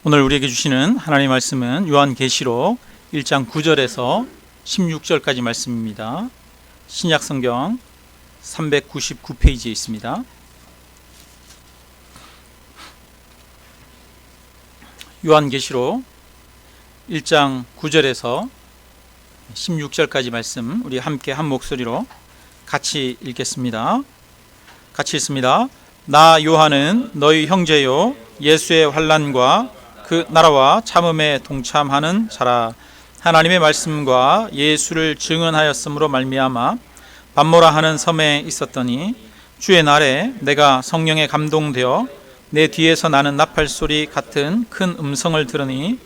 오늘 우리에게 주시는 하나님의 말씀은 요한계시록 1장 9절에서 16절까지 말씀입니다. 신약성경 399페이지에 있습니다. 요한계시록 1장 9절에서 16절까지 말씀 우리 함께 한 목소리로 같이 읽겠습니다. 같이 읽습니다. 나 요한은 너희 형제요 예수의 환난과 그 나라와 참음에 동참하는 자라. 하나님의 말씀과 예수를 증언하였으므로 말미암아 밤모라 하는 섬에 있었더니 주의 날에 내가 성령에 감동되어 내 뒤에서 나는 나팔소리 같은 큰 음성을 들으니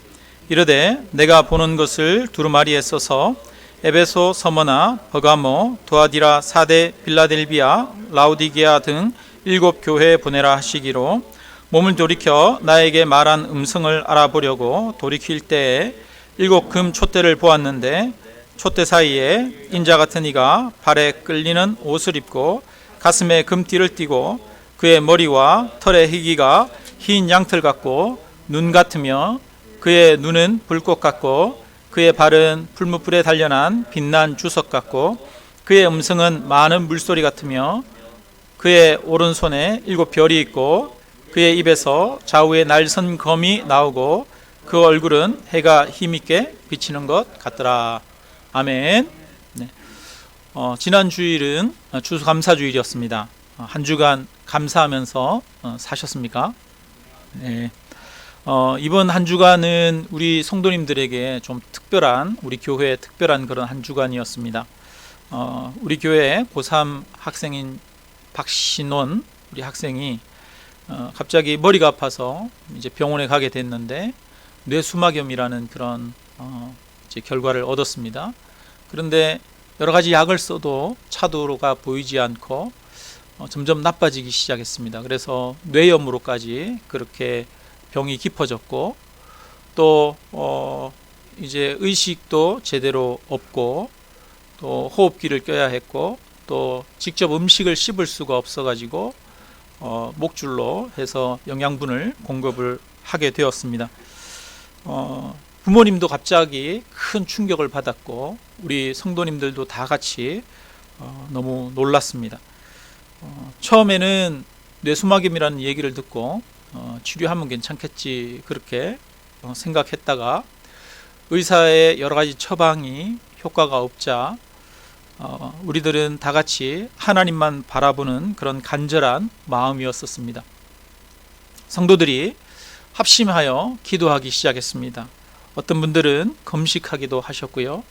이르되 내가 보는 것을 두루마리에 써서 에베소, 서머나, 버가모, 두아디라, 사데, 빌라델비아, 라우디게아 등 7 교회에 보내라 하시기로 몸을 돌이켜 나에게 말한 음성을 알아보려고 돌이킬 때에 7 금 촛대를 보았는데 촛대 사이에 인자 같은 이가 발에 끌리는 옷을 입고 가슴에 금띠를 띠고 그의 머리와 털의 희기가 흰 양털 같고 눈 같으며 그의 눈은 불꽃 같고 그의 발은 풀무불에 단련한 빛난 주석 같고 그의 음성은 많은 물소리 같으며 그의 오른손에 7 별이 있고 그의 입에서 좌우에 날선 검이 나오고 그 얼굴은 해가 힘있게 비치는 것 같더라. 아멘. 네. 지난 주일은 추수감사주일이었습니다. 한 주간 감사하면서 사셨습니까? 네. 이번 한 주간은 우리 성도님들에게 좀 특별한, 우리 교회에 특별한 그런 한 주간이었습니다. 우리 교회 고3 학생인 박신원 우리 학생이 갑자기 머리가 아파서 이제 병원에 가게 됐는데 뇌수막염이라는 그런 이제 결과를 얻었습니다. 그런데 여러 가지 약을 써도 차도가 보이지 않고 점점 나빠지기 시작했습니다. 그래서 뇌염으로까지 그렇게 병이 깊어졌고 또 이제 의식도 제대로 없고 또 호흡기를 껴야 했고 또 직접 음식을 씹을 수가 없어가지고 목줄로 해서 영양분을 공급을 하게 되었습니다. 부모님도 갑자기 큰 충격을 받았고 우리 성도님들도 다 같이 너무 놀랐습니다. 처음에는 뇌수막염이라는 얘기를 듣고 치료하면 괜찮겠지 그렇게 생각했다가 의사의 여러 가지 처방이 효과가 없자 우리들은 다 같이 하나님만 바라보는 그런 간절한 마음이었었습니다. 성도들이 합심하여 기도하기 시작했습니다. 어떤 분들은 금식하기도 하셨고요.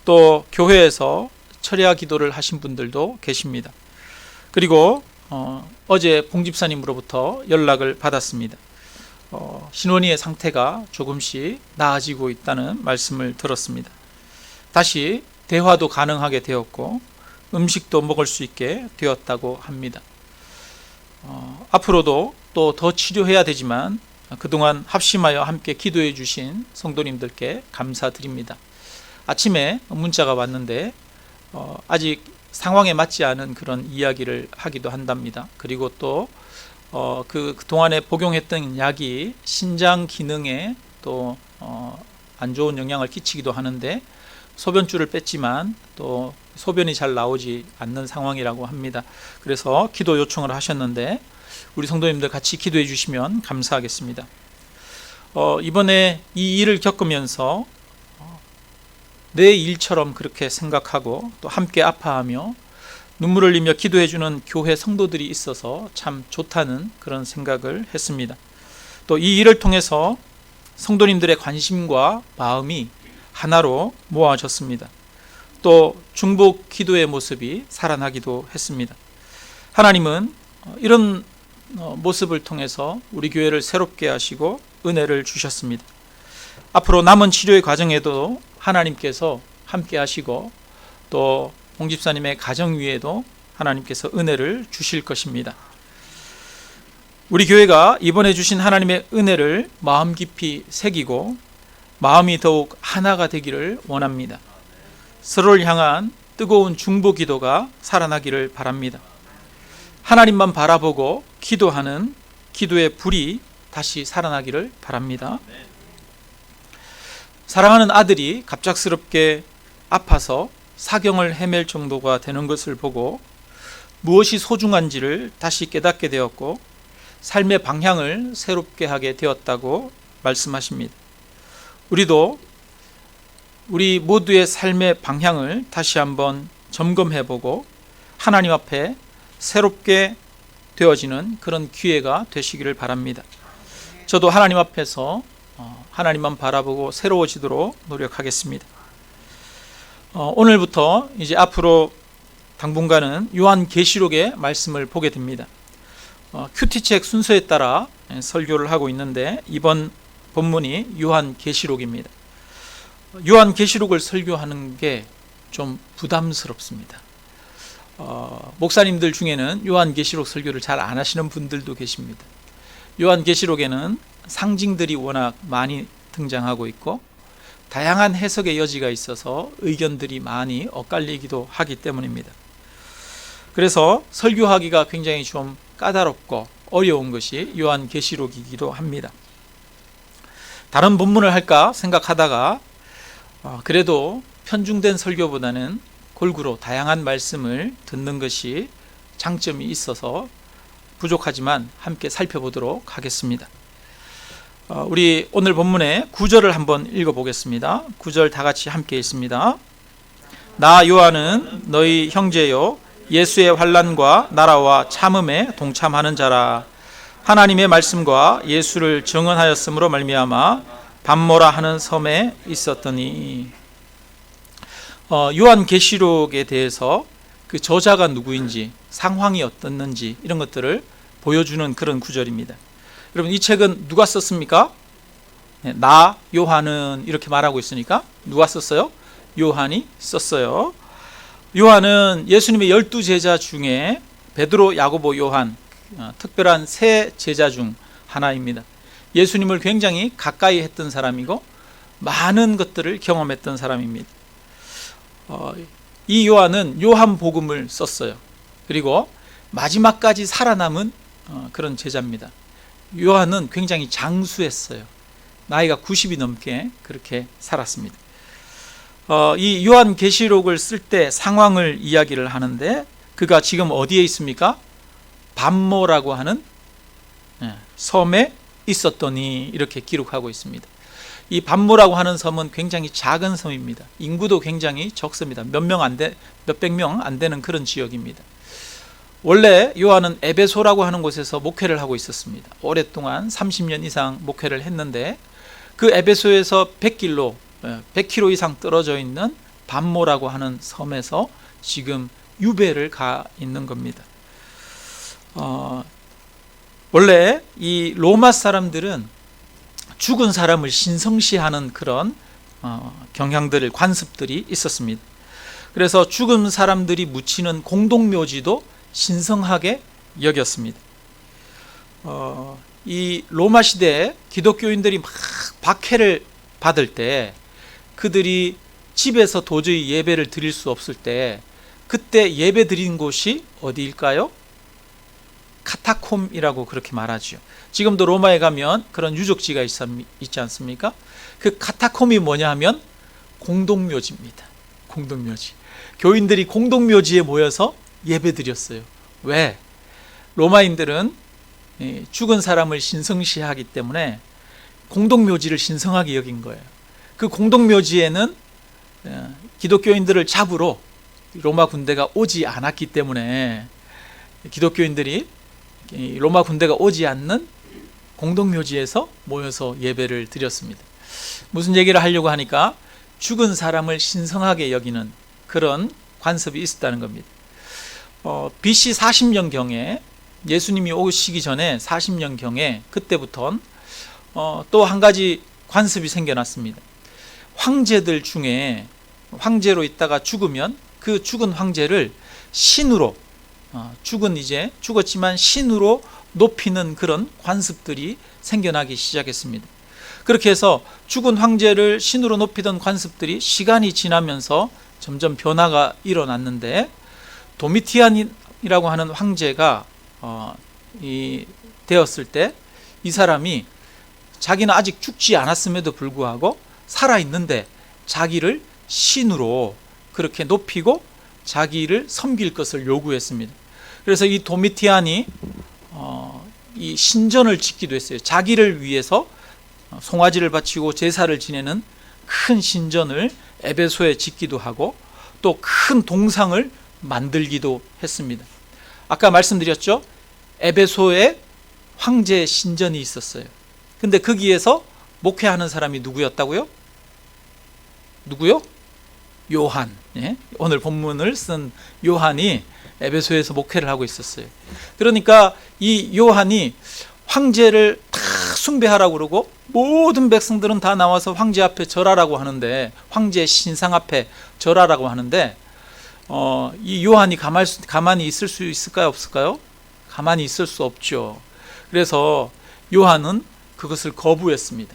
또 교회에서 철야 기도를 하신 분들도 계십니다. 그리고 어제 봉집사님으로부터 연락을 받았습니다. 신원이의 상태가 조금씩 나아지고 있다는 말씀을 들었습니다. 다시 대화도 가능하게 되었고 음식도 먹을 수 있게 되었다고 합니다. 앞으로도 또 더 치료해야 되지만 그동안 합심하여 함께 기도해 주신 성도님들께 감사드립니다. 아침에 문자가 왔는데 아직 상황에 맞지 않은 그런 이야기를 하기도 한답니다. 그리고 또 그동안에 복용했던 약이 신장 기능에 또 안 좋은 영향을 끼치기도 하는데 소변줄을 뺐지만 또 소변이 잘 나오지 않는 상황이라고 합니다. 그래서 기도 요청을 하셨는데 우리 성도님들 같이 기도해 주시면 감사하겠습니다. 이번에 이 일을 겪으면서 내 일처럼 그렇게 생각하고 또 함께 아파하며 눈물을 흘리며 기도해 주는 교회 성도들이 있어서 참 좋다는 그런 생각을 했습니다. 또 이 일을 통해서 성도님들의 관심과 마음이 하나로 모아졌습니다. 또 중복 기도의 모습이 살아나기도 했습니다. 하나님은 이런 모습을 통해서 우리 교회를 새롭게 하시고 은혜를 주셨습니다. 앞으로 남은 치료의 과정에도 하나님께서 함께 하시고 또 봉집사님의 가정 위에도 하나님께서 은혜를 주실 것입니다. 우리 교회가 이번에 주신 하나님의 은혜를 마음 깊이 새기고 마음이 더욱 하나가 되기를 원합니다. 서로를 향한 뜨거운 중보 기도가 살아나기를 바랍니다. 하나님만 바라보고 기도하는 기도의 불이 다시 살아나기를 바랍니다. 사랑하는 아들이 갑작스럽게 아파서 사경을 헤맬 정도가 되는 것을 보고 무엇이 소중한지를 다시 깨닫게 되었고 삶의 방향을 새롭게 하게 되었다고 말씀하십니다. 우리도 우리 모두의 삶의 방향을 다시 한번 점검해보고 하나님 앞에 새롭게 되어지는 그런 기회가 되시기를 바랍니다. 저도 하나님 앞에서 하나님만 바라보고 새로워지도록 노력하겠습니다. 오늘부터 이제 앞으로 당분간은 요한계시록의 말씀을 보게 됩니다. 큐티책 순서에 따라 설교를 하고 있는데 이번 본문이 요한계시록입니다. 요한계시록을 설교하는 게 좀 부담스럽습니다. 목사님들 중에는 요한계시록 설교를 잘 안 하시는 분들도 계십니다. 요한계시록에는 상징들이 워낙 많이 등장하고 있고 다양한 해석의 여지가 있어서 의견들이 많이 엇갈리기도 하기 때문입니다. 그래서 설교하기가 굉장히 좀 까다롭고 어려운 것이 요한계시록이기도 합니다. 다른 본문을 할까 생각하다가 그래도 편중된 설교보다는 골고루 다양한 말씀을 듣는 것이 장점이 있어서 부족하지만 함께 살펴보도록 하겠습니다. 우리 오늘 본문의 9절을 한번 읽어보겠습니다. 9절 다 같이 함께 읽습니다. 나 요한은 너희 형제요 예수의 환난과 나라와 참음에 동참하는 자라. 하나님의 말씀과 예수를 증언하였으므로 말미암아 밤모라 하는 섬에 있었더니. 요한계시록에 대해서 그 저자가 누구인지 상황이 어떻는지 이런 것들을 보여주는 그런 구절입니다. 여러분 이 책은 누가 썼습니까? 나 요한은 이렇게 말하고 있으니까 누가 썼어요? 요한이 썼어요. 요한은 예수님의 12제자 중에 베드로, 야고보, 요한 특별한 세 제자 중 하나입니다. 예수님을 굉장히 가까이 했던 사람이고 많은 것들을 경험했던 사람입니다. 이 요한은 요한복음을 썼어요. 그리고 마지막까지 살아남은 그런 제자입니다. 요한은 굉장히 장수했어요. 나이가 90이 넘게 그렇게 살았습니다. 이 요한계시록을 쓸 때 상황을 이야기를 하는데 그가 지금 어디에 있습니까? 밤모라고 하는 섬에 있었더니 이렇게 기록하고 있습니다. 이 밤모라고 하는 섬은 굉장히 작은 섬입니다. 인구도 굉장히 적습니다. 몇백 명 안 되는 그런 지역입니다. 원래 요한은 에베소라고 하는 곳에서 목회를 하고 있었습니다. 오랫동안 30년 이상 목회를 했는데 그 에베소에서 100km 이상 떨어져 있는 밤모라고 하는 섬에서 지금 유배를 가 있는 겁니다. 원래 이 로마 사람들은 죽은 사람을 신성시하는 그런 경향들을 관습들이 있었습니다. 그래서 죽은 사람들이 묻히는 공동묘지도 신성하게 여겼습니다. 이 로마 시대에 기독교인들이 막 박해를 받을 때 그들이 집에서 도저히 예배를 드릴 수 없을 때 그때 예배 드린 곳이 어디일까요? 카타콤이라고 그렇게 말하죠. 지금도 로마에 가면 그런 유적지가 있지 않습니까? 그 카타콤이 뭐냐 하면 공동묘지입니다. 공동묘지. 교인들이 공동묘지에 모여서 예배 드렸어요. 왜? 로마인들은 죽은 사람을 신성시하기 때문에 공동묘지를 신성하게 여긴 거예요. 그 공동묘지에는 기독교인들을 잡으러 로마 군대가 오지 않았기 때문에 기독교인들이 로마 군대가 오지 않는 공동묘지에서 모여서 예배를 드렸습니다. 무슨 얘기를 하려고 하니까 죽은 사람을 신성하게 여기는 그런 관습이 있었다는 겁니다. BC 40년경에 예수님이 오시기 전에 40년경에 그때부터 또 한 가지 관습이 생겨났습니다. 황제들 중에 황제로 있다가 죽으면 그 죽은 황제를 신으로 죽었지만 신으로 높이는 그런 관습들이 생겨나기 시작했습니다. 그렇게 해서 죽은 황제를 신으로 높이던 관습들이 시간이 지나면서 점점 변화가 일어났는데 도미티안이라고 하는 황제가 되었을 때 이 사람이 자기는 아직 죽지 않았음에도 불구하고 살아있는데 자기를 신으로 그렇게 높이고 자기를 섬길 것을 요구했습니다. 그래서 이 도미티안이 이 신전을 짓기도 했어요. 자기를 위해서 송아지를 바치고 제사를 지내는 큰 신전을 에베소에 짓기도 하고 또 큰 동상을 만들기도 했습니다. 아까 말씀드렸죠? 에베소에 황제 신전이 있었어요. 근데 거기에서 목회하는 사람이 누구였다고요? 누구요? 요한. 예? 오늘 본문을 쓴 요한이 에베소에서 목회를 하고 있었어요. 그러니까 이 요한이 황제를 다 숭배하라고 그러고 모든 백성들은 다 나와서 황제 앞에 절하라고 하는데, 황제 신상 앞에 절하라고 하는데 이 요한이 가만히 있을 수 있을까요? 없을까요? 가만히 있을 수 없죠. 그래서 요한은 그것을 거부했습니다.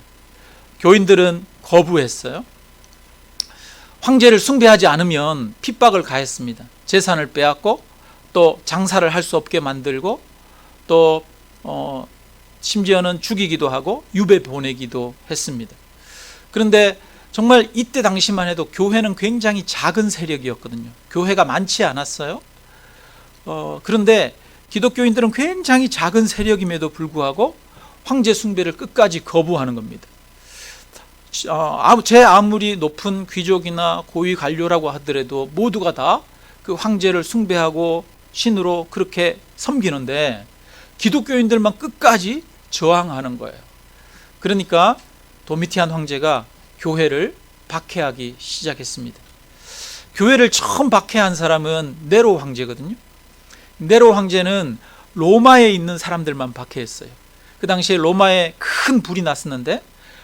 교인들은 거부했어요. 황제를 숭배하지 않으면 핍박을 가했습니다. 재산을 빼앗고 또 장사를 할 수 없게 만들고 또 심지어는 죽이기도 하고 유배 보내기도 했습니다. 그런데 정말 이때 당시만 해도 교회는 굉장히 작은 세력이었거든요. 교회가 많지 않았어요. 그런데 기독교인들은 굉장히 작은 세력임에도 불구하고 황제 숭배를 끝까지 거부하는 겁니다. 제 아무리 높은 귀족이나 고위 관료라고 하더라도 모두가 다 그 황제를 숭배하고 신으로 그렇게 섬기는데 기독교인들만 끝까지 저항하는 거예요. 그러니까 도미티안 황제가 교회를 박해하기 시작했습니다. 교회를 처음 박해한 사람은 네로 황제거든요. 네로 황제는 로마에 있는 사람들만 박해했어요. 그 당시에 로마에 큰 불이 났었는데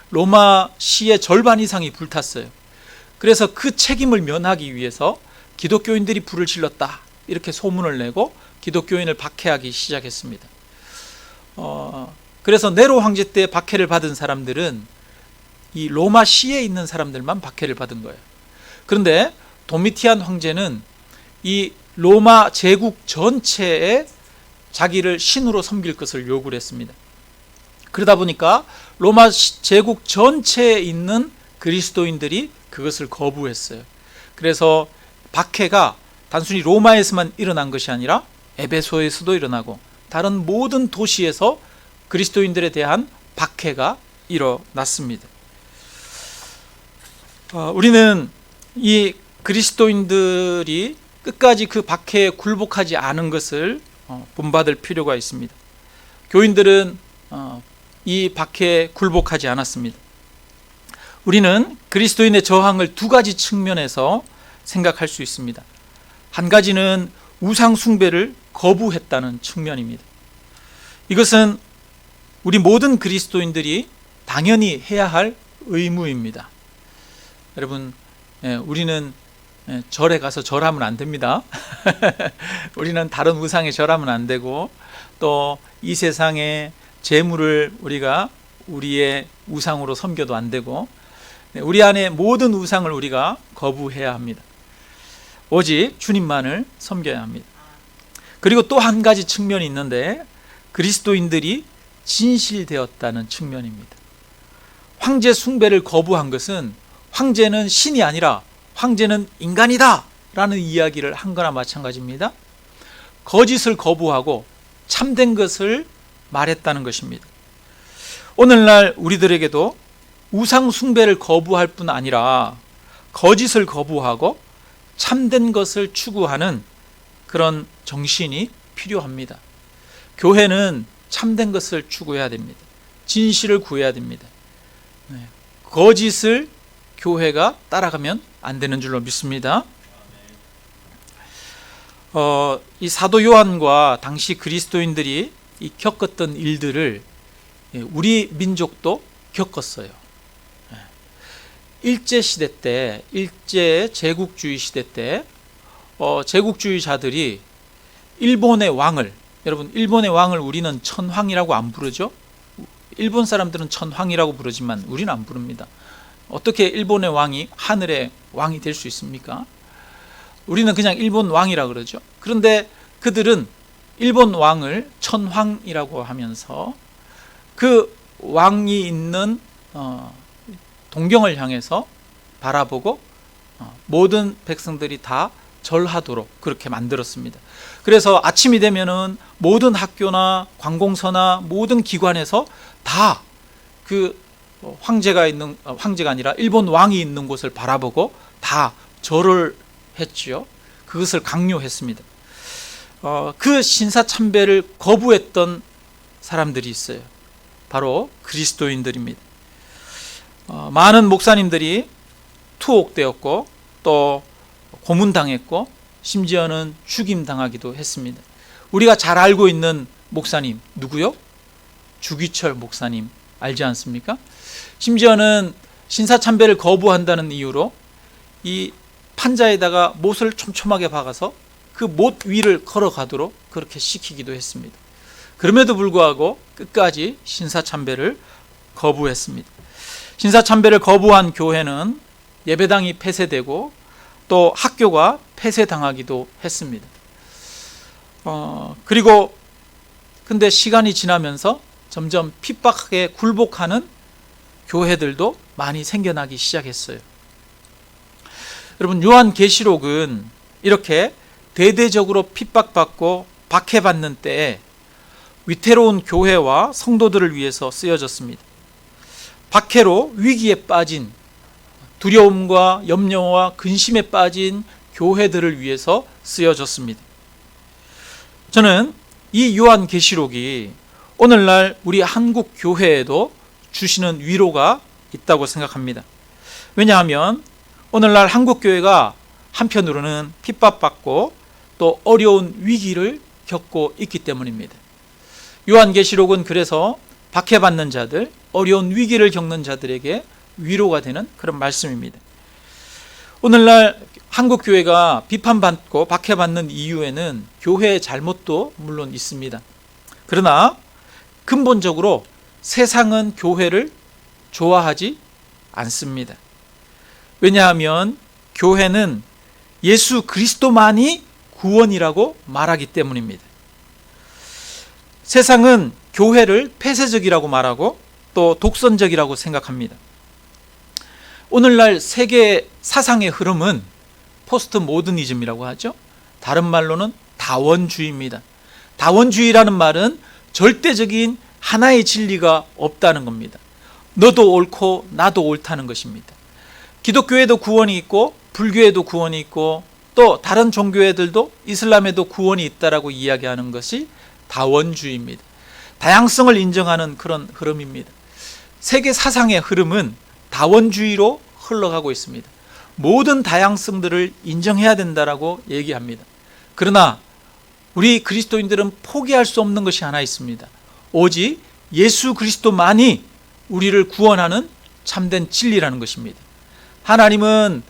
로마 시의 절반 이상이 불탔어요. 그래서 그 책임을 면하기 위해서 기독교인들이 불을 질렀다 이렇게 소문을 내고 기독교인을 박해하기 시작했습니다. 그래서 네로 황제 때 박해를 받은 사람들은 이 로마 시에 있는 사람들만 박해를 받은 거예요. 그런데 도미티안 황제는 이 로마 제국 전체에 자기를 신으로 섬길 것을 요구를 했습니다. 그러다 보니까 로마 제국 전체에 있는 그리스도인들이 그것을 거부했어요. 그래서 박해가 단순히 로마에서만 일어난 것이 아니라 에베소에서도 일어나고 다른 모든 도시에서 그리스도인들에 대한 박해가 일어났습니다. 우리는 이 그리스도인들이 끝까지 그 박해에 굴복하지 않은 것을 본받을 필요가 있습니다. 교인들은 이 박해에 굴복하지 않았습니다. 우리는 그리스도인의 저항을 두 가지 측면에서 생각할 수 있습니다. 한 가지는 우상 숭배를 거부했다는 측면입니다. 이것은 우리 모든 그리스도인들이 당연히 해야 할 의무입니다. 여러분, 우리는 절에 가서 절하면 안 됩니다. 우리는 다른 우상에 절하면 안 되고 또 이 세상에 재물을 우리가 우리의 우상으로 섬겨도 안 되고 우리 안에 모든 우상을 우리가 거부해야 합니다. 오직 주님만을 섬겨야 합니다. 그리고 또 한 가지 측면이 있는데 그리스도인들이 진실되었다는 측면입니다. 황제 숭배를 거부한 것은 황제는 신이 아니라 황제는 인간이다 라는 이야기를 한 거나 마찬가지입니다. 거짓을 거부하고 참된 것을 말했다는 것입니다. 오늘날 우리들에게도 우상 숭배를 거부할 뿐 아니라 거짓을 거부하고 참된 것을 추구하는 그런 정신이 필요합니다. 교회는 참된 것을 추구해야 됩니다. 진실을 구해야 됩니다. 거짓을 교회가 따라가면 안 되는 줄로 믿습니다. 이 사도 요한과 당시 그리스도인들이 겪었던 일들을 우리 민족도 겪었어요. 일제시대 때, 일제 제국주의 시대 때 제국주의자들이 일본의 왕을, 여러분 일본의 왕을 우리는 천황이라고 안 부르죠? 일본 사람들은 천황이라고 부르지만 우리는 안 부릅니다. 어떻게 일본의 왕이 하늘의 왕이 될 수 있습니까? 우리는 그냥 일본 왕이라 그러죠. 그런데 그들은 일본 왕을 천황이라고 하면서 그 왕이 있는 동경을 향해서 바라보고 모든 백성들이 다 절하도록 그렇게 만들었습니다. 그래서 아침이 되면은 모든 학교나 관공서나 모든 기관에서 다 그 황제가 아니라 일본 왕이 있는 곳을 바라보고 다 절을 했지요. 그것을 강요했습니다. 그 신사참배를 거부했던 사람들이 있어요. 바로 그리스도인들입니다. 많은 목사님들이 투옥되었고 또 고문당했고 심지어는 죽임당하기도 했습니다. 우리가 잘 알고 있는 목사님 누구요? 주기철 목사님 알지 않습니까? 심지어는 신사참배를 거부한다는 이유로 이 판자에다가 못을 촘촘하게 박아서 그 못 위를 걸어가도록 그렇게 시키기도 했습니다. 그럼에도 불구하고 끝까지 신사참배를 거부했습니다. 신사참배를 거부한 교회는 예배당이 폐쇄되고 또 학교가 폐쇄당하기도 했습니다. 그리고 근데 시간이 지나면서 점점 핍박하게 굴복하는 교회들도 많이 생겨나기 시작했어요. 여러분, 요한계시록은 이렇게 대대적으로 핍박받고 박해받는 때에 위태로운 교회와 성도들을 위해서 쓰여졌습니다. 박해로 위기에 빠진, 두려움과 염려와 근심에 빠진 교회들을 위해서 쓰여졌습니다. 저는 이 요한계시록이 오늘날 우리 한국 교회에도 주시는 위로가 있다고 생각합니다. 왜냐하면 오늘날 한국 교회가 한편으로는 핍박받고 또 어려운 위기를 겪고 있기 때문입니다. 요한계시록은 그래서 박해받는 자들, 어려운 위기를 겪는 자들에게 위로가 되는 그런 말씀입니다. 오늘날 한국 교회가 비판받고 박해받는 이유에는 교회의 잘못도 물론 있습니다. 그러나 근본적으로 세상은 교회를 좋아하지 않습니다. 왜냐하면 교회는 예수 그리스도만이 구원이라고 말하기 때문입니다. 세상은 교회를 폐쇄적이라고 말하고 또 독선적이라고 생각합니다. 오늘날 세계 사상의 흐름은 포스트 모더니즘이라고 하죠. 다른 말로는 다원주의입니다. 다원주의라는 말은 절대적인 하나의 진리가 없다는 겁니다. 너도 옳고 나도 옳다는 것입니다. 기독교에도 구원이 있고 불교에도 구원이 있고 또 다른 종교애들도 이슬람에도 구원이 있다라고 이야기하는 것이 다원주의입니다. 다양성을 인정하는 그런 흐름입니다. 세계 사상의 흐름은 다원주의로 흘러가고 있습니다. 모든 다양성들을 인정해야 된다라고 얘기합니다. 그러나 우리 그리스도인들은 포기할 수 없는 것이 하나 있습니다. 오직 예수 그리스도만이 우리를 구원하는 참된 진리라는 것입니다. 하나님은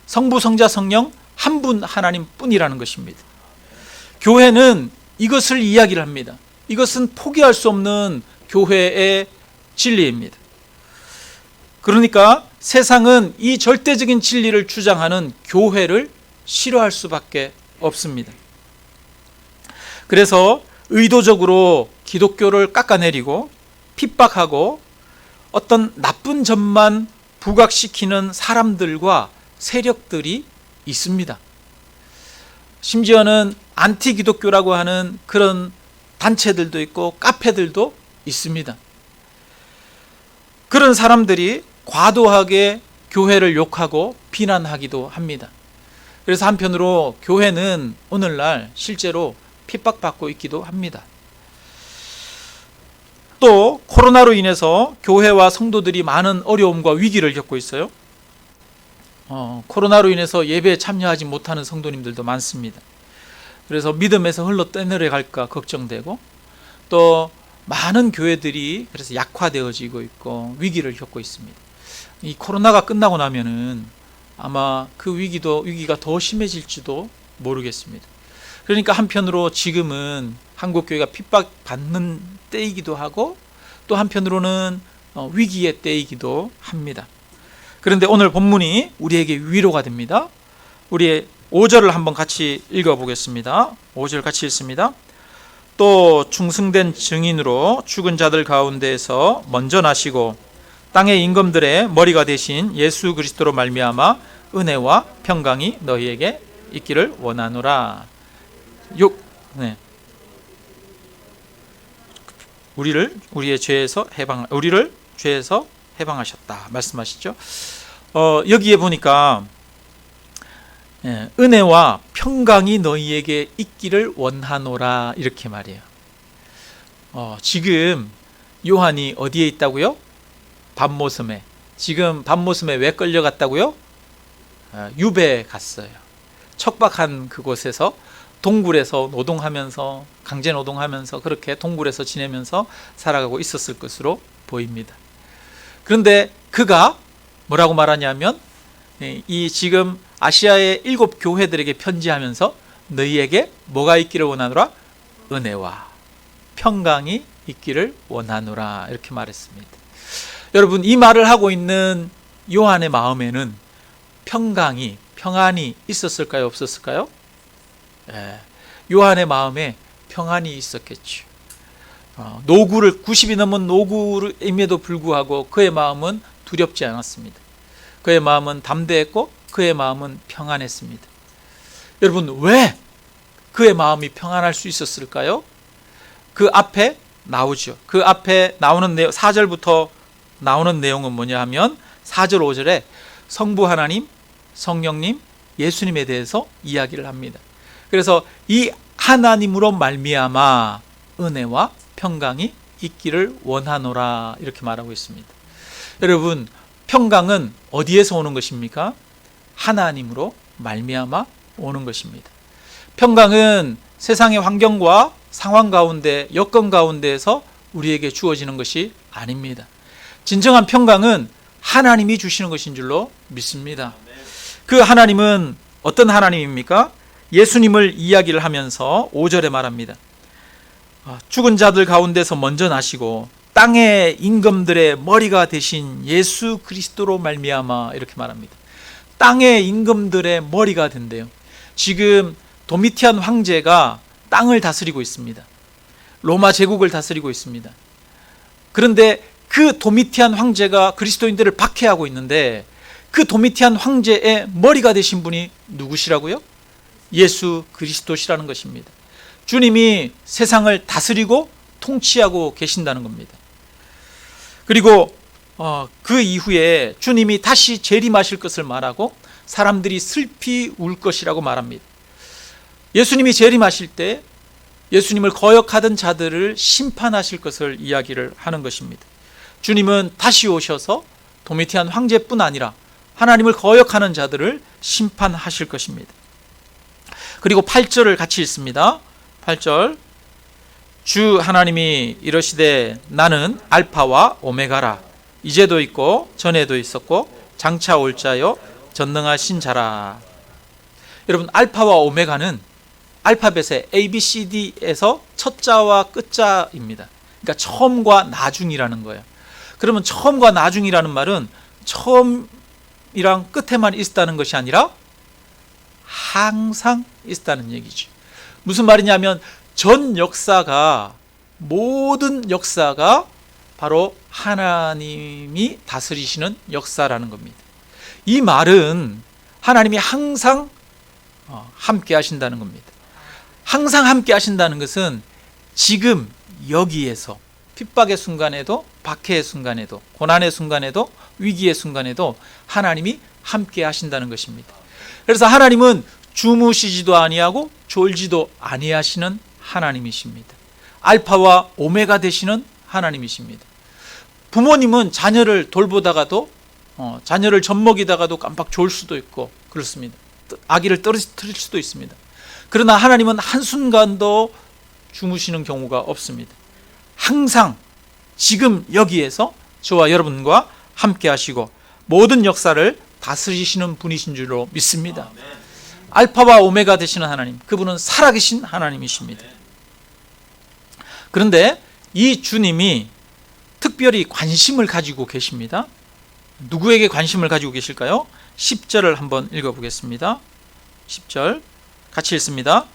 성부, 성자, 성령 한 분 하나님 뿐이라는 것입니다. 교회는 이것을 이야기를 합니다. 이것은 포기할 수 없는 교회의 진리입니다. 그러니까 세상은 이 절대적인 진리를 주장하는 교회를 싫어할 수밖에 없습니다. 그래서 의도적으로 기독교를 깎아내리고 핍박하고 어떤 나쁜 점만 부각시키는 사람들과 세력들이 있습니다. 심지어는 안티 기독교라고 하는 그런 단체들도 있고 카페들도 있습니다. 그런 사람들이 과도하게 교회를 욕하고 비난하기도 합니다. 그래서 한편으로 교회는 오늘날 실제로 핍박받고 있기도 합니다. 또 코로나로 인해서 교회와 성도들이 많은 어려움과 위기를 겪고 있어요. 코로나로 인해서 예배에 참여하지 못하는 성도님들도 많습니다. 그래서 믿음에서 흘러 떠내려갈까 걱정되고 또 많은 교회들이 그래서 약화되어지고 있고 위기를 겪고 있습니다. 이 코로나가 끝나고 나면은 아마 그 위기가 더 심해질지도 모르겠습니다. 그러니까 한편으로 지금은 한국교회가 핍박받는 때이기도 하고 또 한편으로는 위기의 때이기도 합니다. 그런데 오늘 본문이 우리에게 위로가 됩니다. 우리의 5절을 한번 같이 읽어보겠습니다. 5절 같이 읽습니다. 또 충성된 증인으로 죽은 자들 가운데에서 먼저 나시고 땅의 임금들의 머리가 되신 예수 그리스도로 말미암아 은혜와 평강이 너희에게 있기를 원하노라. 우리를 죄에서 해방하셨다 말씀하시죠. 여기에 보니까 은혜와 평강이 너희에게 있기를 원하노라 이렇게 말해요. 지금 요한이 어디에 있다고요? 밤모섬에. 지금 밤모섬에 왜 끌려갔다고요? 유배에 갔어요. 척박한 그곳에서 동굴에서 노동하면서, 강제 노동하면서 그렇게 동굴에서 지내면서 살아가고 있었을 것으로 보입니다. 그런데 그가 뭐라고 말하냐면 이 지금 아시아의 7 교회들에게 편지하면서 너희에게 뭐가 있기를 원하노라? 은혜와 평강이 있기를 원하노라 이렇게 말했습니다. 여러분, 이 말을 하고 있는 요한의 마음에는 평안이 있었을까요? 없었을까요? 요한의 마음에 평안이 있었겠죠. 90이 넘은 노구임에도 불구하고 그의 마음은 두렵지 않았습니다. 그의 마음은 담대했고 그의 마음은 평안했습니다. 여러분, 왜 그의 마음이 평안할 수 있었을까요? 그 앞에 나오죠. 그 앞에 나오는 내용, 4절부터 나오는 내용은 뭐냐 하면 4절 5절에 성부 하나님, 성령님, 예수님에 대해서 이야기를 합니다. 그래서 이 하나님으로 말미암아 은혜와 평강이 있기를 원하노라 이렇게 말하고 있습니다. 여러분, 평강은 어디에서 오는 것입니까? 하나님으로 말미암아 오는 것입니다. 평강은 세상의 환경과 상황 가운데, 여건 가운데에서 우리에게 주어지는 것이 아닙니다. 진정한 평강은 하나님이 주시는 것인 줄로 믿습니다. 그 하나님은 어떤 하나님입니까? 예수님을 이야기를 하면서 5절에 말합니다. 죽은 자들 가운데서 먼저 나시고 땅의 임금들의 머리가 되신 예수 그리스도로 말미암아 이렇게 말합니다. 땅의 임금들의 머리가 된대요. 지금 도미티안 황제가 땅을 다스리고 있습니다. 로마 제국을 다스리고 있습니다. 그런데 그 도미티안 황제가 그리스도인들을 박해하고 있는데 그 도미티안 황제의 머리가 되신 분이 누구시라고요? 예수 그리스도시라는 것입니다. 주님이 세상을 다스리고 통치하고 계신다는 겁니다. 그리고 그 이후에 주님이 다시 재림하실 것을 말하고 사람들이 슬피 울 것이라고 말합니다. 예수님이 재림하실 때 예수님을 거역하던 자들을 심판하실 것을 이야기를 하는 것입니다. 주님은 다시 오셔서 도미티안 황제뿐 아니라 하나님을 거역하는 자들을 심판하실 것입니다. 그리고 8절을 같이 읽습니다. 8절, 주 하나님이 이러시되 나는 알파와 오메가라. 이제도 있고 전에도 있었고 장차 올 자요 전능하신 자라. 여러분, 알파와 오메가는 알파벳의 ABCD에서 첫 자와 끝 자입니다. 그러니까 처음과 나중이라는 거예요. 그러면 처음과 나중이라는 말은 처음이랑 끝에만 있다는 것이 아니라 항상 있다는 얘기죠. 무슨 말이냐면 전 역사가, 모든 역사가 바로 하나님이 다스리시는 역사라는 겁니다. 이 말은 하나님이 항상 함께 하신다는 겁니다. 항상 함께 하신다는 것은 지금 여기에서 핍박의 순간에도, 박해의 순간에도, 고난의 순간에도, 위기의 순간에도 하나님이 함께 하신다는 것입니다. 그래서 하나님은 주무시지도 아니하고 졸지도 아니하시는 하나님이십니다. 알파와 오메가 되시는 하나님이십니다. 부모님은 자녀를 돌보다가도 자녀를 젖먹이다가도 깜빡 졸 수도 있고 그렇습니다. 아기를 떨어뜨릴 수도 있습니다. 그러나 하나님은 한순간도 주무시는 경우가 없습니다. 항상 지금 여기에서 저와 여러분과 함께 하시고 모든 역사를 다스리시는 분이신 줄로 믿습니다. 알파와 오메가 되시는 하나님, 그분은 살아계신 하나님이십니다. 그런데 이 주님이 특별히 관심을 가지고 계십니다. 누구에게 관심을 가지고 계실까요? 10절을 한번 읽어보겠습니다. 10절 같이 읽습니다.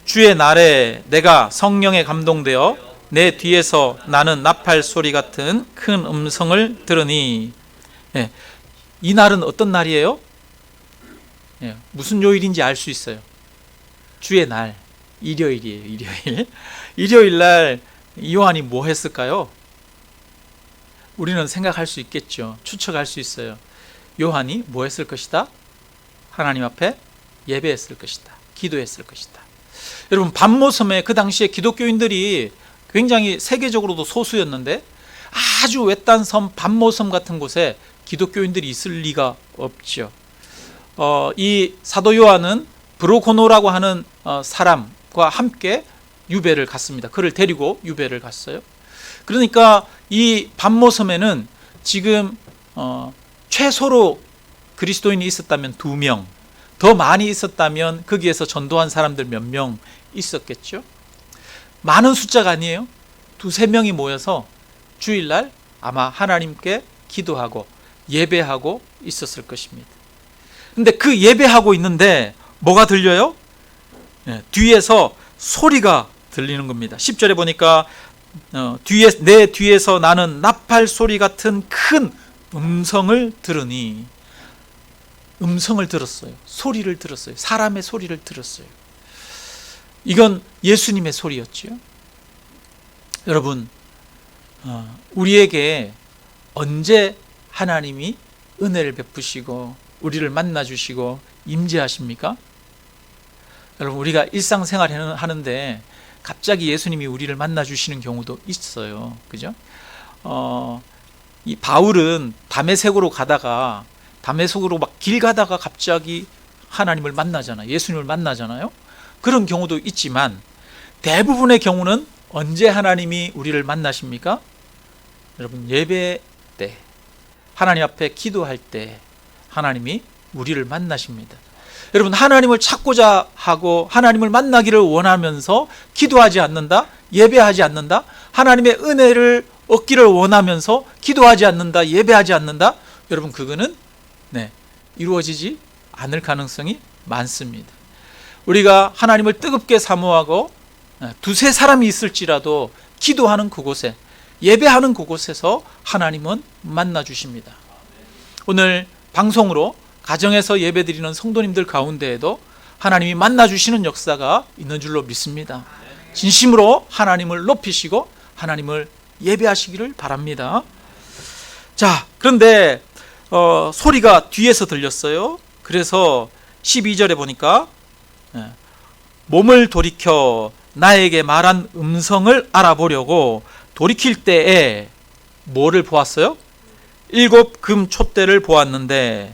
주의 날에 내가 성령에 감동되어 내 뒤에서 나는 나팔 소리 같은 큰 음성을 들으니. 예, 이 날은 어떤 날이에요? 예, 무슨 요일인지 알 수 있어요. 주의 날, 일요일이에요. 일요일. 일요일 날 요한이 뭐 했을까요? 우리는 생각할 수 있겠죠. 추측할 수 있어요. 요한이 뭐 했을 것이다? 하나님 앞에 예배했을 것이다. 기도했을 것이다. 여러분, 밤모섬에 그 당시에 기독교인들이 굉장히 세계적으로도 소수였는데 아주 외딴 섬 밤모섬 같은 곳에 기독교인들이 있을 리가 없죠. 이 사도 요한은 브로코노라고 하는 사람과 함께 유배를 갔습니다. 그를 데리고 유배를 갔어요. 그러니까 이 밤모섬에는 지금 최소로 그리스도인이 있었다면 2명, 더 많이 있었다면 거기에서 전도한 사람들 몇 명 있었겠죠. 많은 숫자가 아니에요. 2-3명이 모여서 주일날 아마 하나님께 기도하고 예배하고 있었을 것입니다. 근데 그 예배하고 있는데 뭐가 들려요? 뒤에서 소리가 들리는 겁니다. 10절에 보니까 내 뒤에서 나는 나팔 소리 같은 큰 음성을 들으니. 음성을 들었어요. 소리를 들었어요. 사람의 소리를 들었어요. 이건 예수님의 소리였죠. 여러분, 우리에게 언제 하나님이 은혜를 베푸시고 우리를 만나주시고 임재하십니까? 여러분, 우리가 일상생활 하는데 갑자기 예수님이 우리를 만나주시는 경우도 있어요. 그죠? 이 바울은 다메섹으로 가다가 다메섹으로 막 길 가다가 갑자기 하나님을 만나잖아요. 예수님을 만나잖아요. 그런 경우도 있지만 대부분의 경우는 언제 하나님이 우리를 만나십니까? 여러분, 예배 때, 하나님 앞에 기도할 때 하나님이 우리를 만나십니다. 여러분, 하나님을 찾고자 하고 하나님을 만나기를 원하면서 기도하지 않는다, 예배하지 않는다, 하나님의 은혜를 얻기를 원하면서 기도하지 않는다, 예배하지 않는다, 여러분, 그거는 이루어지지 않을 가능성이 많습니다. 우리가 하나님을 뜨겁게 사모하고 2-3 사람이 있을지라도 기도하는 그곳에, 예배하는 그곳에서 하나님은 만나 주십니다. 오늘 방송으로 가정에서 예배드리는 성도님들 가운데에도 하나님이 만나 주시는 역사가 있는 줄로 믿습니다. 진심으로 하나님을 높이시고 하나님을 예배하시기를 바랍니다. 자, 그런데 소리가 뒤에서 들렸어요. 그래서 12절에 보니까 몸을 돌이켜 나에게 말한 음성을 알아보려고 돌이킬 때에 뭐를 보았어요? 7 금 촛대를 보았는데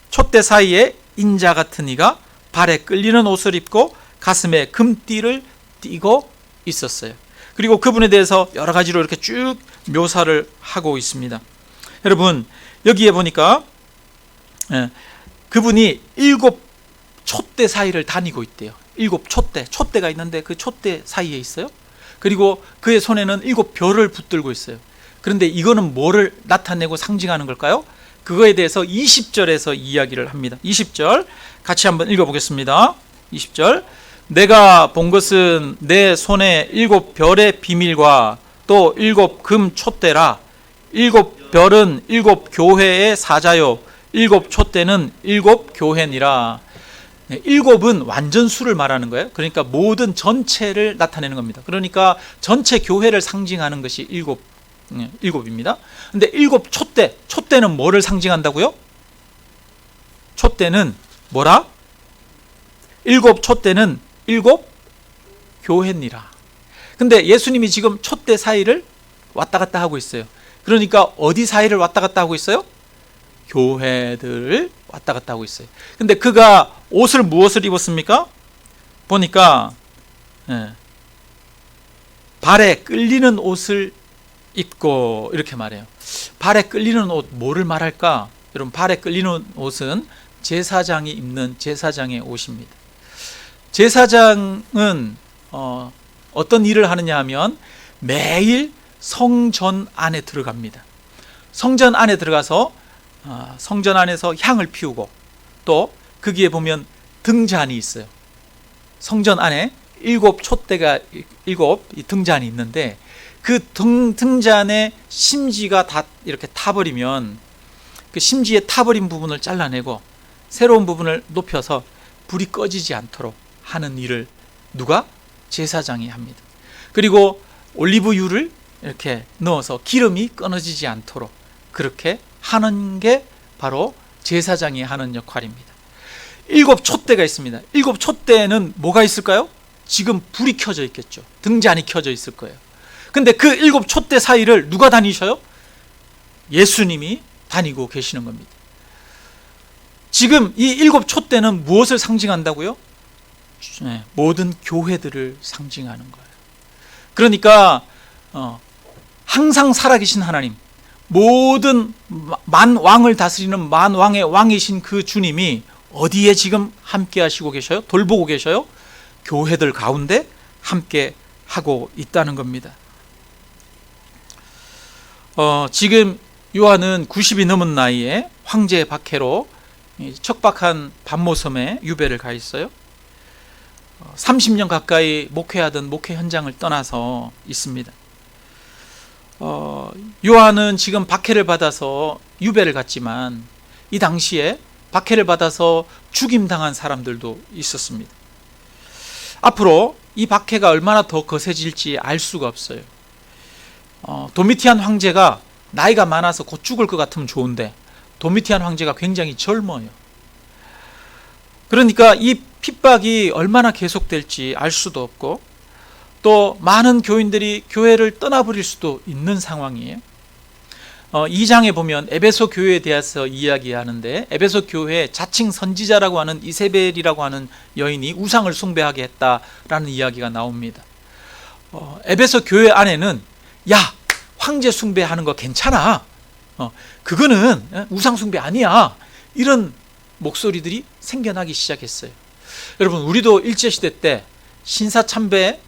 촛대 사이에 인자 같은 이가 발에 끌리는 옷을 입고 가슴에 금띠를 띠고 있었어요. 그리고 그분에 대해서 여러 가지로 이렇게 쭉 묘사를 하고 있습니다. 여러분, 여기에 보니까 그분이 7 촛대 사이를 다니고 있대요. 7 촛대가 있는데 그 촛대 사이에 있어요. 그리고 그의 손에는 7 별을 붙들고 있어요. 그런데 이거는 뭐를 나타내고 상징하는 걸까요? 그거에 대해서 20절에서 이야기를 합니다. 20절 같이 한번 읽어보겠습니다. 20절, 내가 본 것은 내 손에 7 별의 비밀과 또 7 금 촛대라. 7 별은 7 교회의 사자요 7 촛대는 7 교회니라. 7은 완전수를 말하는 거예요. 그러니까 모든 전체를 나타내는 겁니다. 그러니까 전체 교회를 상징하는 것이 7입니다. 근데 7 촛대는 뭐를 상징한다고요? 촛대는 뭐라? 7 촛대는 7 교회니라. 근데 예수님이 지금 촛대 사이를 왔다 갔다 하고 있어요. 그러니까 어디 사이를 왔다 갔다 하고 있어요? 교회들을 왔다 갔다 하고 있어요. 근데 그가 옷을 무엇을 입었습니까? 보니까 발에 끌리는 옷을 입고, 이렇게 말해요. 발에 끌리는 옷, 뭐를 말할까? 여러분, 발에 끌리는 옷은 제사장이 입는 제사장의 옷입니다. 제사장은 어떤 일을 하느냐 하면 매일 성전 안에 들어갑니다. 성전 안에 들어가서 성전 안에서 향을 피우고, 또 거기에 보면 등잔이 있어요. 성전 안에 일곱 촛대가 일곱 등잔이 있는데 그 등잔의 심지가 다 이렇게 타버리면 그 심지에 타버린 부분을 잘라내고 새로운 부분을 높여서 불이 꺼지지 않도록 하는 일을 누가? 제사장이 합니다. 그리고 올리브유를 이렇게 넣어서 기름이 끊어지지 않도록 그렇게 하는 게 바로 제사장이 하는 역할입니다. 일곱 촛대가 있습니다. 일곱 촛대에는 뭐가 있을까요? 지금 불이 켜져 있겠죠. 등잔이 켜져 있을 거예요. 근데 그 일곱 촛대 사이를 누가 다니셔요? 예수님이 다니고 계시는 겁니다. 지금 이 일곱 촛대는 무엇을 상징한다고요? 모든 교회들을 상징하는 거예요. 그러니까 항상 살아계신 하나님, 모든 만왕을 다스리는 만왕의 왕이신 그 주님이 어디에 지금 함께 하시고 계셔요? 돌보고 계셔요? 교회들 가운데 함께 하고 있다는 겁니다. 지금 요한은 90이 넘은 나이에 황제 박해로 척박한 반모섬에 유배를 가 있어요. 30년 가까이 목회하던 목회 현장을 떠나서 있습니다. 요한은 지금 박해를 받아서 유배를 갔지만 이 당시에 박해를 받아서 죽임당한 사람들도 있었습니다. 앞으로 이 박해가 얼마나 더 거세질지 알 수가 없어요. 도미티안 황제가 나이가 많아서 곧 죽을 것 같으면 좋은데 도미티안 황제가 굉장히 젊어요. 그러니까 이 핍박이 얼마나 계속될지 알 수도 없고 또 많은 교인들이 교회를 떠나버릴 수도 있는 상황이에요. 2장에 보면 에베소 교회에 대해서 이야기하는데 에베소 교회에 자칭 선지자라고 하는 이세벨이라고 하는 여인이 우상을 숭배하게 했다라는 이야기가 나옵니다. 에베소 교회 안에는 야, 황제 숭배하는 거 괜찮아, 그거는 우상 숭배 아니야, 이런 목소리들이 생겨나기 시작했어요. 여러분, 우리도 일제시대 때 신사참배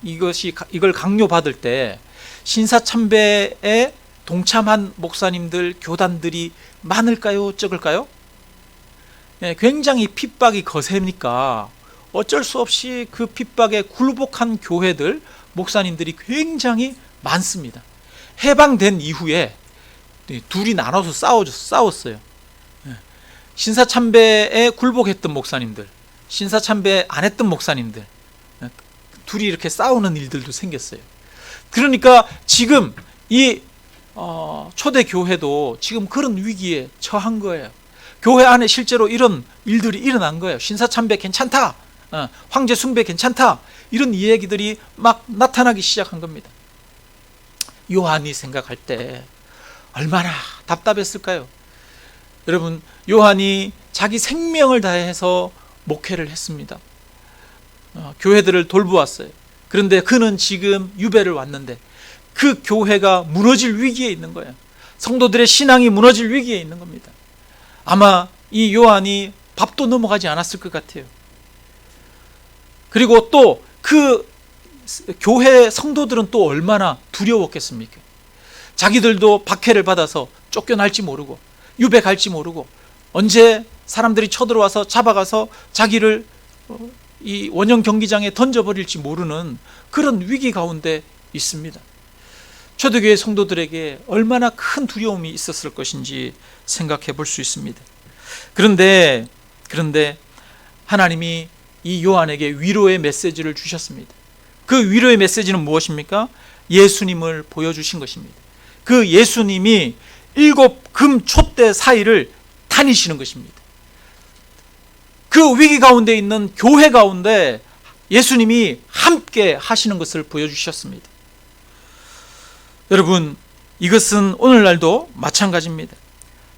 이걸 강요받을 때 신사참배에 동참한 목사님들, 교단들이 많을까요? 적을까요? 굉장히 핍박이 거세니까 어쩔 수 없이 그 핍박에 굴복한 교회들, 목사님들이 굉장히 많습니다. 해방된 이후에 둘이 나눠서 싸웠어요. 신사참배에 굴복했던 목사님들, 신사참배 안 했던 목사님들, 둘이 이렇게 싸우는 일들도 생겼어요. 그러니까 지금 이 초대 교회도 지금 그런 위기에 처한 거예요. 교회 안에 실제로 이런 일들이 일어난 거예요. 신사참배 괜찮다, 황제 숭배 괜찮다, 이런 이야기들이 막 나타나기 시작한 겁니다. 요한이 생각할 때 얼마나 답답했을까요? 여러분, 요한이 자기 생명을 다해서 목회를 했습니다. 교회들을 돌보았어요. 그런데 그는 지금 유배를 왔는데 그 교회가 무너질 위기에 있는 거예요. 성도들의 신앙이 무너질 위기에 있는 겁니다. 아마 이 요한이 밥도 넘어가지 않았을 것 같아요. 그리고 또 그 교회 성도들은 또 얼마나 두려웠겠습니까? 자기들도 박해를 받아서 쫓겨날지 모르고 유배 갈지 모르고 언제 사람들이 쳐들어와서 잡아가서 자기를 이 원형 경기장에 던져버릴지 모르는 그런 위기 가운데 있습니다. 초대교회 성도들에게 얼마나 큰 두려움이 있었을 것인지 생각해 볼 수 있습니다. 그런데 하나님이 이 요한에게 위로의 메시지를 주셨습니다. 그 위로의 메시지는 무엇입니까? 예수님을 보여주신 것입니다. 그 예수님이 일곱 금 촛대 사이를 다니시는 것입니다. 그 위기 가운데 있는 교회 가운데 예수님이 함께 하시는 것을 보여주셨습니다. 여러분, 이것은 오늘날도 마찬가지입니다.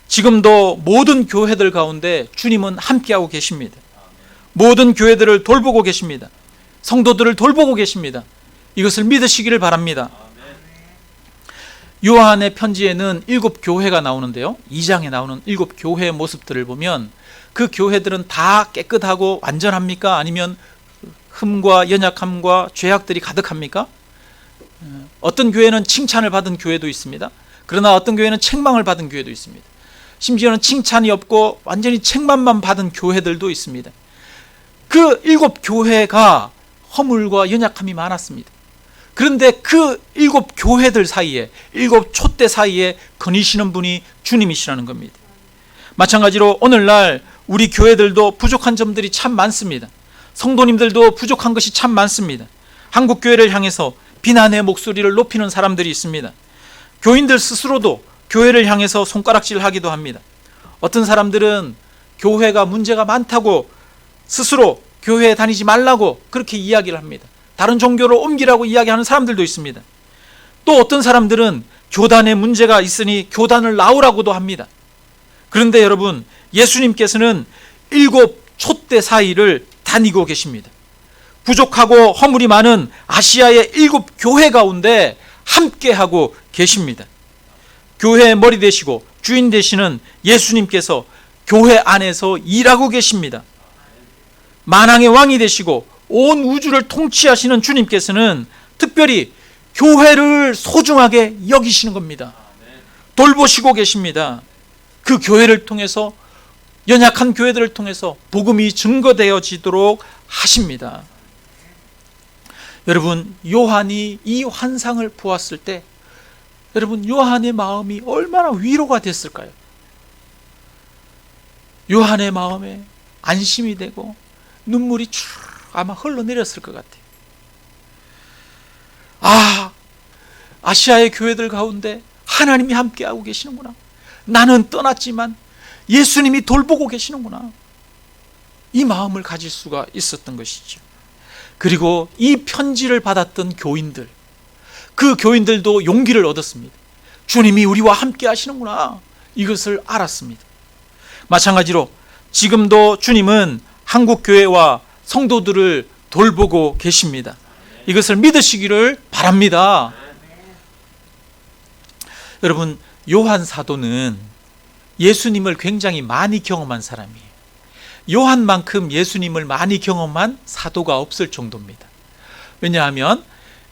지금도 모든 교회들 가운데 주님은 함께하고 계십니다. 모든 교회들을 돌보고 계십니다. 성도들을 돌보고 계십니다. 이것을 믿으시기를 바랍니다. 요한의 편지에는 7교회가 나오는데요, 2장에 나오는 7교회의 모습들을 보면 그 교회들은 다 깨끗하고 완전합니까? 아니면 흠과 연약함과 죄악들이 가득합니까? 어떤 교회는 칭찬을 받은 교회도 있습니다. 그러나 어떤 교회는 책망을 받은 교회도 있습니다. 심지어는 칭찬이 없고 완전히 책망만 받은 교회들도 있습니다. 그 7교회가 허물과 연약함이 많았습니다. 그런데 그 7 교회들 사이에, 7 촛대 사이에 거니시는 분이 주님이시라는 겁니다. 마찬가지로 오늘날 우리 교회들도 부족한 점들이 참 많습니다. 성도님들도 부족한 것이 참 많습니다. 한국교회를 향해서 비난의 목소리를 높이는 사람들이 있습니다. 교인들 스스로도 교회를 향해서 손가락질하기도 합니다. 어떤 사람들은 교회가 문제가 많다고 스스로 교회에 다니지 말라고 그렇게 이야기를 합니다. 다른 종교로 옮기라고 이야기하는 사람들도 있습니다. 또 어떤 사람들은 교단에 문제가 있으니 교단을 나오라고도 합니다. 그런데 여러분, 예수님께서는 7 촛대 사이를 다니고 계십니다. 부족하고 허물이 많은 아시아의 7 교회 가운데 함께하고 계십니다. 교회의 머리 되시고 주인 되시는 예수님께서 교회 안에서 일하고 계십니다. 만왕의 왕이 되시고 온 우주를 통치하시는 주님께서는 특별히 교회를 소중하게 여기시는 겁니다. 돌보시고 계십니다. 그 교회를 통해서, 연약한 교회들을 통해서 복음이 증거되어지도록 하십니다. 여러분, 요한이 이 환상을 보았을 때 여러분, 요한의 마음이 얼마나 위로가 됐을까요? 요한의 마음에 안심이 되고 눈물이 쭉 아마 흘러내렸을 것 같아요. 아시아의 교회들 가운데 하나님이 함께하고 계시는구나. 나는 떠났지만 예수님이 돌보고 계시는구나. 이 마음을 가질 수가 있었던 것이죠. 그리고 이 편지를 받았던 교인들, 그 교인들도 용기를 얻었습니다. 주님이 우리와 함께 하시는구나, 이것을 알았습니다. 마찬가지로 지금도 주님은 한국교회와 성도들을 돌보고 계십니다. 이것을 믿으시기를 바랍니다. 여러분, 요한 사도는 예수님을 굉장히 많이 경험한 사람이에요. 요한만큼 예수님을 많이 경험한 사도가 없을 정도입니다. 왜냐하면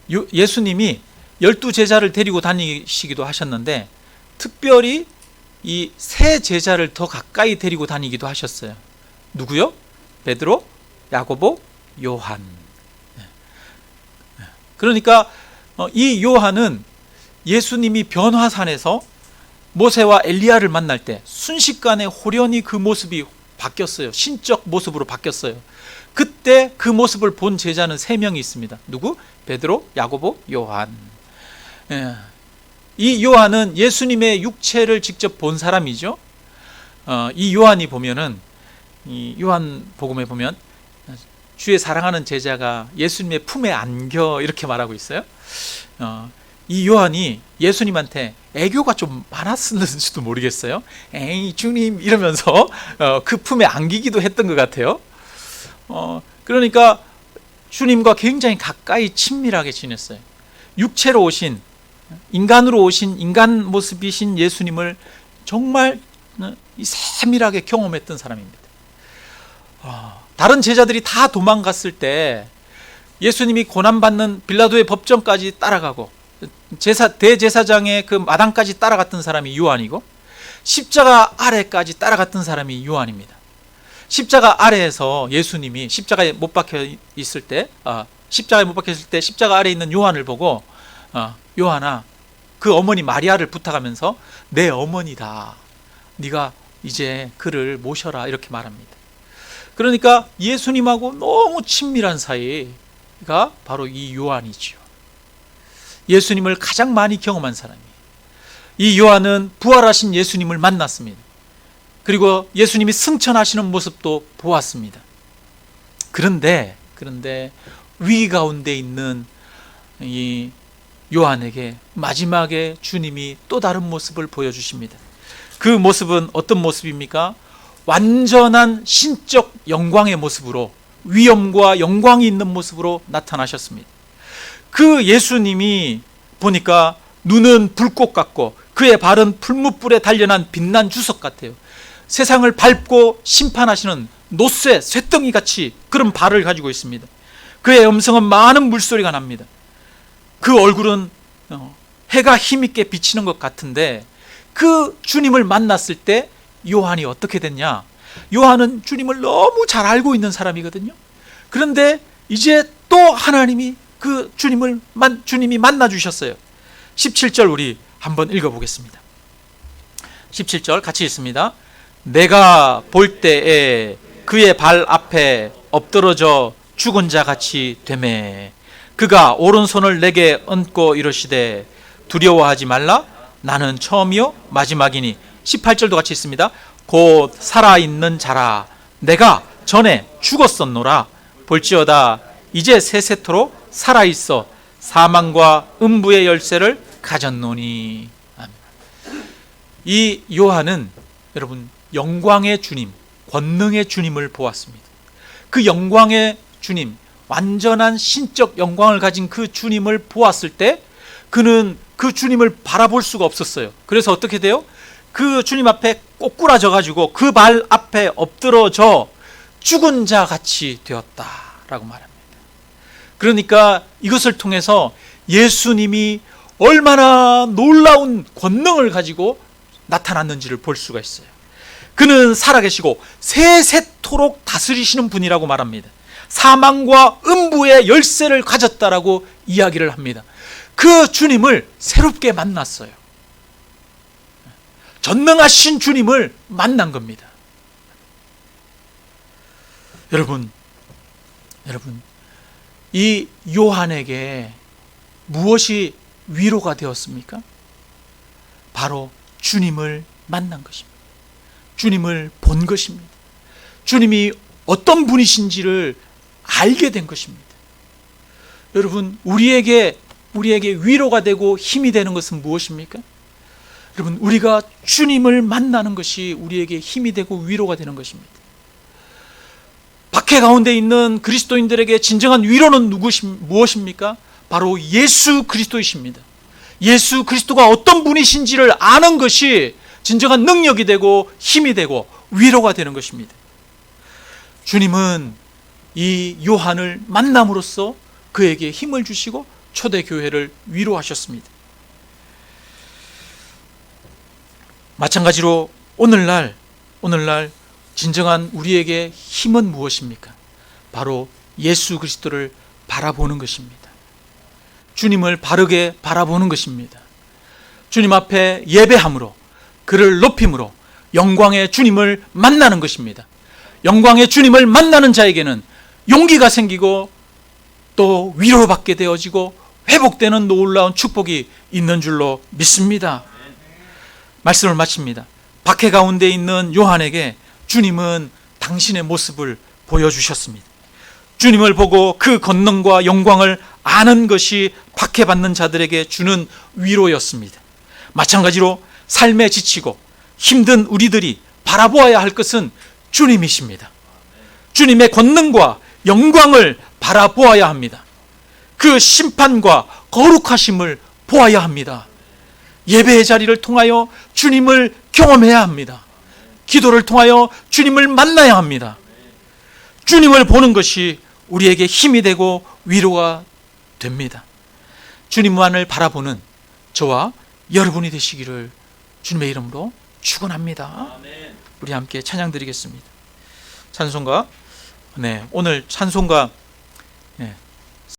예수님이 12제자를 데리고 다니시기도 하셨는데 특별히 이 세 제자를 더 가까이 데리고 다니기도 하셨어요. 누구요? 베드로, 야고보, 요한. 그러니까 이 요한은 예수님이 변화산에서 모세와 엘리야를 만날 때 순식간에 호련히 그 모습이 바뀌었어요. 신적 모습으로 바뀌었어요. 그때 그 모습을 본 제자는 3명이 있습니다. 누구? 베드로, 야고보, 요한. 이 요한은 예수님의 육체를 직접 본 사람이죠. 이 요한이 보면은, 이 요한복음에 보면 주의 사랑하는 제자가 예수님의 품에 안겨, 이렇게 말하고 있어요. 이 요한이 예수님한테 애교가 좀 많았는지도 모르겠어요. 에이 주님 이러면서 그 품에 안기기도 했던 것 같아요. 그러니까 주님과 굉장히 가까이 친밀하게 지냈어요. 육체로 오신, 인간으로 오신 인간 모습이신 예수님을 정말 세밀하게 경험했던 사람입니다. 다른 제자들이 다 도망갔을 때 예수님이 고난받는 빌라도의 법정까지 따라가고 대제사장의 그 마당까지 따라갔던 사람이 요한이고 십자가 아래까지 따라갔던 사람이 요한입니다. 십자가 아래에서 예수님이 십자가에 못 박혀 있을 때, 십자가 아래에 있는 요한을 보고 요한아, 그 어머니 마리아를 부탁하면서 내 어머니다, 네가 이제 그를 모셔라, 이렇게 말합니다. 그러니까 예수님하고 너무 친밀한 사이가 바로 이 요한이죠. 예수님을 가장 많이 경험한 사람이에요. 이 요한은 부활하신 예수님을 만났습니다. 그리고 예수님이 승천하시는 모습도 보았습니다. 그런데 위기 가운데 있는 이 요한에게 마지막에 주님이 또 다른 모습을 보여주십니다. 그 모습은 어떤 모습입니까? 완전한 신적 영광의 모습으로, 위엄과 영광이 있는 모습으로 나타나셨습니다. 그 예수님이 보니까 눈은 불꽃 같고 그의 발은 풀무불에 단련한 빛난 주석 같아요. 세상을 밟고 심판하시는 노쇠, 쇠덩이 같이 그런 발을 가지고 있습니다. 그의 음성은 많은 물소리가 납니다. 그 얼굴은 해가 힘있게 비치는 것 같은데 그 주님을 만났을 때 요한이 어떻게 됐냐? 요한은 주님을 너무 잘 알고 있는 사람이거든요. 그런데 이제 또 하나님이 그 주님이 만나 주셨어요. 17절 우리 한번 읽어보겠습니다. 17절 같이 읽습니다. 내가 볼 때에 그의 발 앞에 엎드러져 죽은 자 같이 되매 그가 오른손을 내게 얹고 이르시되 두려워하지 말라 나는 처음이요 마지막이니. 18절도 같이 있습니다. 곧 살아있는 자라 내가 전에 죽었었노라 볼지어다 이제 세세토록 살아있어 사망과 음부의 열쇠를 가졌노니. 아멘. 이 요한은 여러분 영광의 주님, 권능의 주님을 보았습니다. 그 영광의 주님, 완전한 신적 영광을 가진 그 주님을 보았을 때 그는 그 주님을 바라볼 수가 없었어요. 그래서 어떻게 돼요? 그 주님 앞에 꼬꾸라져 가지고 그 발 앞에 엎드러져 죽은 자 같이 되었다라고 말합니다. 그러니까 이것을 통해서 예수님이 얼마나 놀라운 권능을 가지고 나타났는지를 볼 수가 있어요. 그는 살아계시고 세세토록 다스리시는 분이라고 말합니다. 사망과 음부의 열쇠를 가졌다라고 이야기를 합니다. 그 주님을 새롭게 만났어요. 전능하신 주님을 만난 겁니다. 여러분, 이 요한에게 무엇이 위로가 되었습니까? 바로 주님을 만난 것입니다. 주님을 본 것입니다. 주님이 어떤 분이신지를 알게 된 것입니다. 여러분, 우리에게 위로가 되고 힘이 되는 것은 무엇입니까? 여러분, 우리가 주님을 만나는 것이 우리에게 힘이 되고 위로가 되는 것입니다. 박해 가운데 있는 그리스도인들에게 진정한 위로는 무엇입니까? 바로 예수 그리스도이십니다. 예수 그리스도가 어떤 분이신지를 아는 것이 진정한 능력이 되고 힘이 되고 위로가 되는 것입니다. 주님은 이 요한을 만남으로써 그에게 힘을 주시고 초대교회를 위로하셨습니다. 마찬가지로 오늘날 진정한 우리에게 힘은 무엇입니까? 바로 예수 그리스도를 바라보는 것입니다. 주님을 바르게 바라보는 것입니다. 주님 앞에 예배함으로 그를 높임으로 영광의 주님을 만나는 것입니다. 영광의 주님을 만나는 자에게는 용기가 생기고 또 위로받게 되어지고 회복되는 놀라운 축복이 있는 줄로 믿습니다. 말씀을 마칩니다. 박해 가운데 있는 요한에게 주님은 당신의 모습을 보여주셨습니다. 주님을 보고 그 권능과 영광을 아는 것이 박해받는 자들에게 주는 위로였습니다. 마찬가지로 삶에 지치고 힘든 우리들이 바라보아야 할 것은 주님이십니다. 주님의 권능과 영광을 바라보아야 합니다. 그 심판과 거룩하심을 보아야 합니다. 예배의 자리를 통하여 주님을 경험해야 합니다. 기도를 통하여 주님을 만나야 합니다. 주님을 보는 것이 우리에게 힘이 되고 위로가 됩니다. 주님만을 바라보는 저와 여러분이 되시기를 주님의 이름으로 축원합니다. 우리 함께 찬양 드리겠습니다. 찬송가, 오늘 찬송가